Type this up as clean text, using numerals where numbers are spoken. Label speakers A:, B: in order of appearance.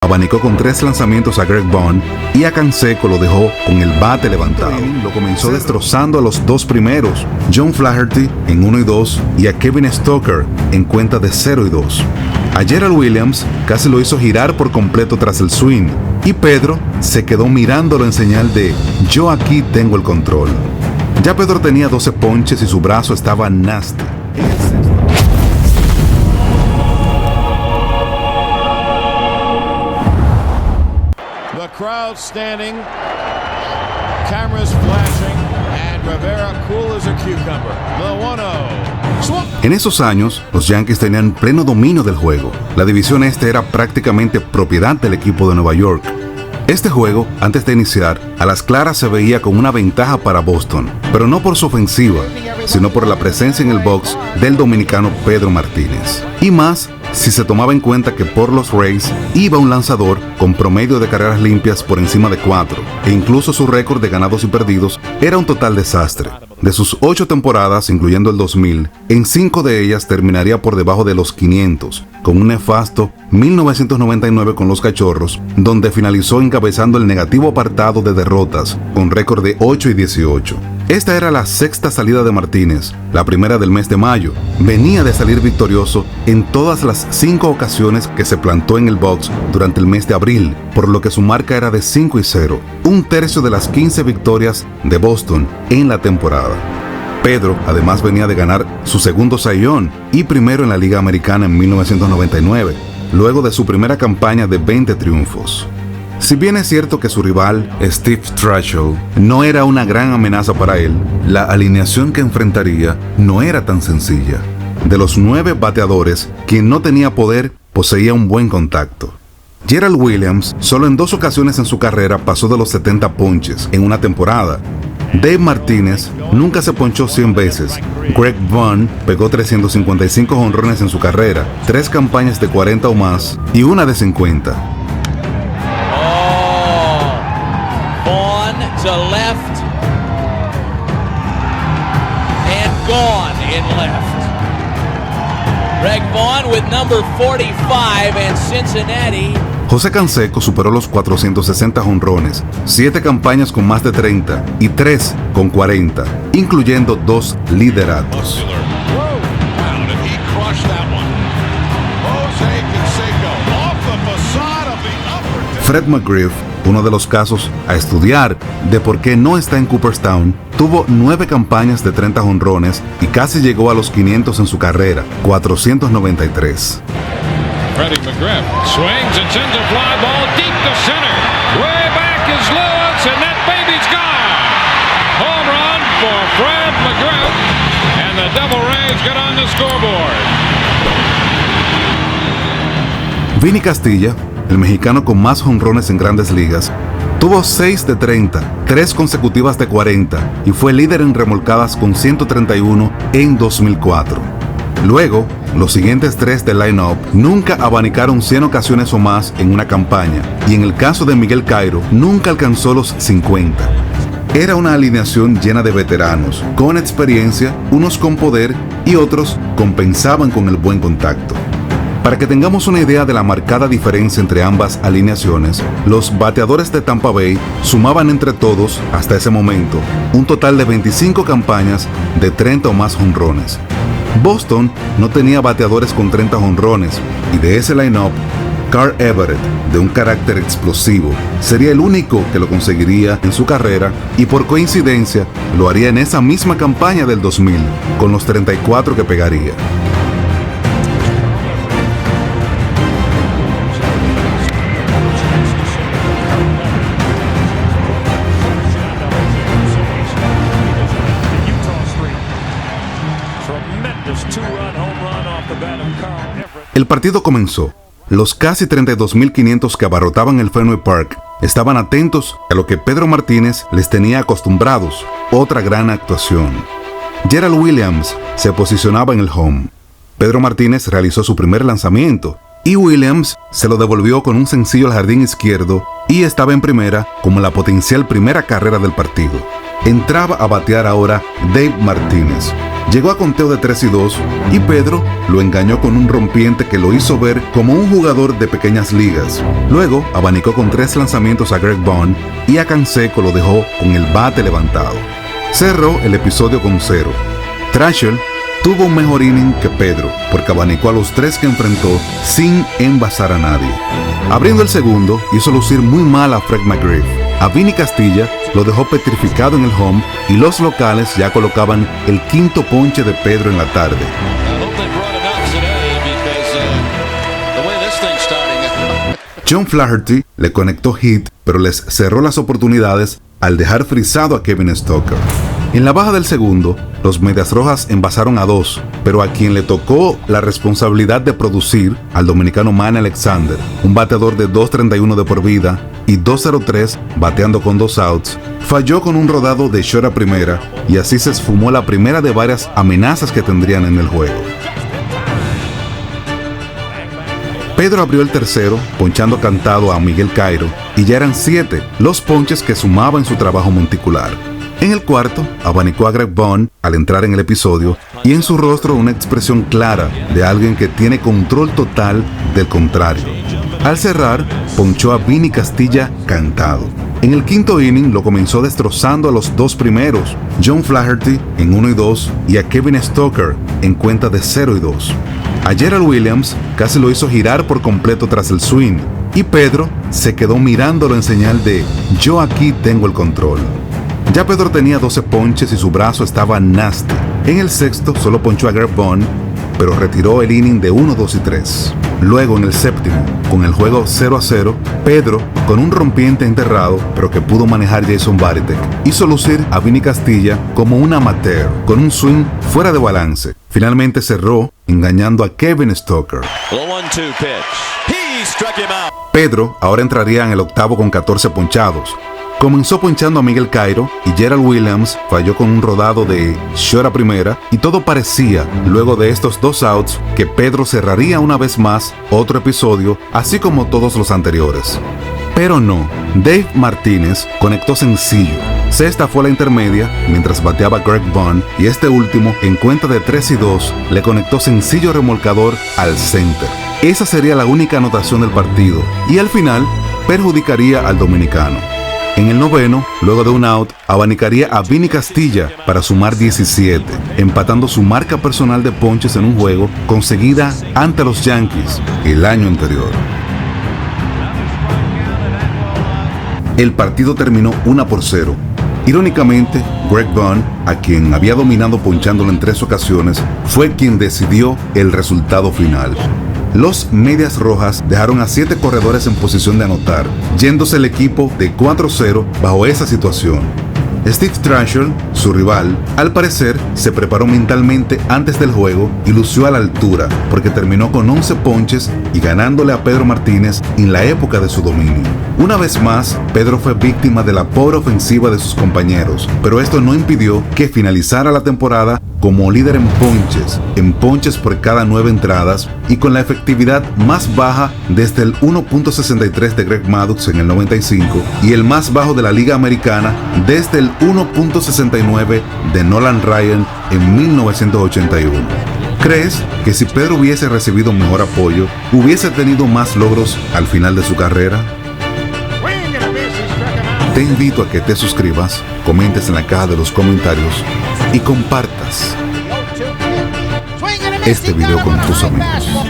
A: abanicó con 3 lanzamientos a Greg Vaughn y a Canseco lo dejó con el bate levantado. Lo comenzó destrozando a los 2 primeros, John Flaherty en 1 y 2 y a Kevin Stoker en cuenta de 0 y 2. A Gerald Williams casi lo hizo girar por completo tras el swing y Pedro se quedó mirándolo en señal de yo aquí tengo el control. Ya Pedro tenía 12 ponches y su brazo estaba nasty.
B: The crowd standing, cameras flashing, and Rivera cool as a cucumber. The 1-0.
A: En esos años, los Yankees tenían pleno dominio del juego. La división este era prácticamente propiedad del equipo de Nueva York. Este juego, antes de iniciar, a las claras se veía con una ventaja para Boston, pero no por su ofensiva, sino por la presencia en el box del dominicano Pedro Martínez. Y más si se tomaba en cuenta que por los Rays iba un lanzador con promedio de carreras limpias por encima de 4, e incluso su récord de ganados y perdidos era un total desastre. De sus 8 temporadas, incluyendo el 2000, en 5 de ellas terminaría por debajo de los 500, con un nefasto 1999 con los Cachorros, donde finalizó encabezando el negativo apartado de derrotas, con récord de 8 y 18. Esta era la 6ª salida de Martínez, la primera del mes de mayo. Venía de salir victorioso en todas las 5 ocasiones que se plantó en el box durante el mes de abril, por lo que su marca era de 5 y 0, un tercio de las 15 victorias de Boston en la temporada. Pedro además venía de ganar su segundo Cy Young y primero en la Liga Americana en 1999, luego de su primera campaña de 20 triunfos. Si bien es cierto que su rival, Steve Trachsel, no era una gran amenaza para él, la alineación que enfrentaría no era tan sencilla. De los 9 bateadores, quien no tenía poder poseía un buen contacto. Gerald Williams solo en 2 ocasiones en su carrera pasó de los 70 ponches en una temporada. Dave Martínez nunca se ponchó 100 veces. Greg Vaughn pegó 355 jonrones en su carrera, 3 campañas de 40 o más y una de 50.
C: To left and gone in left. Greg Vaughn with number 45 and Cincinnati.
A: José Canseco superó los 460 jonrones, 7 campañas con más de 30 y 3 con 40, incluyendo 2 lideratos. Fred McGriff, uno de los casos a estudiar de por qué no está en Cooperstown, tuvo 9 campañas de 30 jonrones y casi llegó a los 500 en su carrera, 493.
D: Freddie McGriff swings and sends a fly ball deep to center. Way back is Lewis, and that baby's gone. Home run for Fred McGriff, and the Devil Rays get on the scoreboard.
A: Vinny Castilla, el mexicano con más jonrones en Grandes Ligas, tuvo 6 de 30, 3 consecutivas de 40 y fue líder en remolcadas con 131 en 2004. Luego, los siguientes 3 del line-up nunca abanicaron 100 ocasiones o más en una campaña, y en el caso de Miguel Cairo, nunca alcanzó los 50. Era una alineación llena de veteranos, con experiencia, unos con poder y otros compensaban con el buen contacto. Para que tengamos una idea de la marcada diferencia entre ambas alineaciones, los bateadores de Tampa Bay sumaban entre todos, hasta ese momento, un total de 25 campañas de 30 o más jonrones. Boston no tenía bateadores con 30 jonrones, y de ese line-up, Carl Everett, de un carácter explosivo, sería el único que lo conseguiría en su carrera, y por coincidencia lo haría en esa misma campaña del 2000, con los 34 que pegaría. El partido comenzó. Los casi 32.500 que abarrotaban el Fenway Park estaban atentos a lo que Pedro Martínez les tenía acostumbrados, otra gran actuación. Gerald Williams se posicionaba en el home. Pedro Martínez realizó su primer lanzamiento y Williams se lo devolvió con un sencillo al jardín izquierdo y estaba en primera como la potencial primera carrera del partido. Entraba a batear ahora Dave Martínez, Llegó a conteo de 3-2 y Pedro lo engañó con un rompiente que lo hizo ver como un jugador de pequeñas ligas. Luego abanicó con 3 lanzamientos a Greg Vaughn y a Canseco lo dejó con el bate levantado. Cerró el episodio con 0. Thrasher tuvo un mejor inning que Pedro porque abanicó a los 3 que enfrentó sin envasar a nadie. Abriendo el segundo, hizo lucir muy mal a Fred McGriff. A Vinny Castilla lo dejó petrificado en el home y los locales ya colocaban el 5º ponche de Pedro en la tarde. John Flaherty le conectó hit, pero les cerró las oportunidades al dejar frisado a Kevin Stoker. En la baja del segundo, los Medias Rojas envasaron a 2, pero a quien le tocó la responsabilidad de producir, al dominicano Manny Alexander, un bateador de 2.31 de por vida y 2.03 bateando con 2 outs, falló con un rodado de short a primera y así se esfumó la primera de varias amenazas que tendrían en el juego. Pedro abrió el tercero, ponchando cantado a Miguel Cairo, y ya eran 7 los ponches que sumaba en su trabajo monticular. En el cuarto, abanicó a Greg Vaughn al entrar en el episodio y en su rostro una expresión clara de alguien que tiene control total del contrario. Al cerrar, ponchó a Vinny Castilla cantado. En el 5º inning lo comenzó destrozando a los 2 primeros, John Flaherty en 1-2 y a Kevin Stoker en cuenta de 0-2. A Gerald Williams casi lo hizo girar por completo tras el swing y Pedro se quedó mirándolo en señal de "yo aquí tengo el control". Ya Pedro tenía 12 ponches y su brazo estaba nasty. En el sexto solo ponchó a Greg Vaughn, pero retiró el inning de 1, 2 y 3. Luego en el séptimo, con el juego 0-0, Pedro, con un rompiente enterrado, pero que pudo manejar Jason Varitek, hizo lucir a Vinny Castilla como un amateur, con un swing fuera de balance. Finalmente cerró, engañando a Kevin Stoker. Pedro ahora entraría en el octavo con 14 ponchados. Comenzó ponchando a Miguel Cairo y Gerald Williams falló con un rodado de short a primera y todo parecía, luego de estos 2 outs, que Pedro cerraría una vez más otro episodio, así como todos los anteriores. Pero no, Dave Martínez conectó sencillo. Sexta fue la intermedia mientras bateaba Greg Vaughn y este último, en cuenta de 3-2, le conectó sencillo remolcador al center. Esa sería la única anotación del partido y al final perjudicaría al dominicano. En el noveno, luego de un out, abanicaría a Vinny Castilla para sumar 17, empatando su marca personal de ponches en un juego conseguida ante los Yankees el año anterior. El partido terminó 1-0. Irónicamente, Greg Vaughn, a quien había dominado ponchándolo en 3 ocasiones, fue quien decidió el resultado final. Los Medias Rojas dejaron a 7 corredores en posición de anotar, yéndose el equipo de 4-0 bajo esa situación. Steve Thrasher, su rival, al parecer se preparó mentalmente antes del juego y lució a la altura, porque terminó con 11 ponches y ganándole a Pedro Martínez en la época de su dominio. Una vez más, Pedro fue víctima de la pobre ofensiva de sus compañeros, pero esto no impidió que finalizara la temporada como líder en ponches por cada 9 entradas y con la efectividad más baja desde el 1.63 de Greg Maddux en el 95 y el más bajo de la Liga Americana desde el 1.69 de Nolan Ryan en 1981. ¿Crees que si Pedro hubiese recibido mejor apoyo, hubiese tenido más logros al final de su carrera? Te invito a que te suscribas, comentes en la caja de los comentarios y compartas este video con tus amigos.